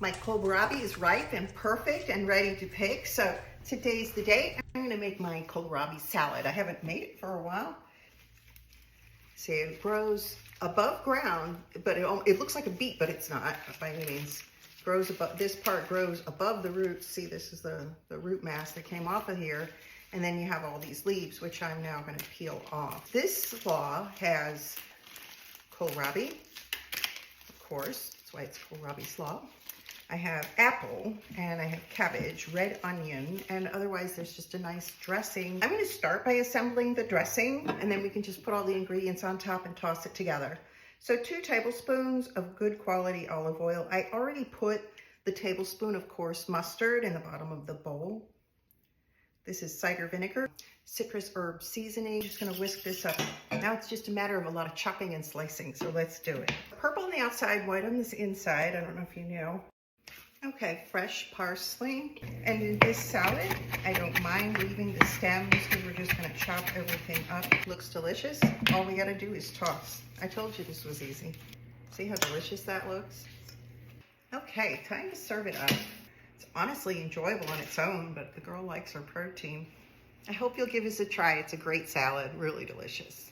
My kohlrabi is ripe and perfect and ready to pick. So today's the day. I'm gonna make my kohlrabi salad. I haven't made it for a while. See, it grows above ground, but it looks like a beet, but it's not by any means. Grows above, this part grows above the roots. See, this is the root mass that came off of here. And then you have all these leaves, which I'm now gonna peel off. This slaw has kohlrabi, of course, that's why it's Kohlrabi slaw. I have apple, and I have cabbage, red onion, and otherwise there's just a nice dressing. I'm gonna start by assembling the dressing, and then we can just put all the ingredients on top and toss it together. So 2 tablespoons of good quality olive oil. I already put the tablespoon of coarse mustard in the bottom of the bowl. This is cider vinegar, citrus herb seasoning. Just gonna whisk this up. Now it's just a matter of a lot of chopping and slicing, so let's do it. Purple on the outside, white on the inside. I don't know if you know. Okay, fresh parsley. And in this salad, I don't mind leaving the stems because we're just gonna chop everything up. Looks delicious. All we gotta do is toss. I told you this was easy. See how delicious that looks? Okay, time to serve it up. It's honestly enjoyable on its own, but the girl likes her protein. I hope you'll give us a try. It's a great salad, really delicious.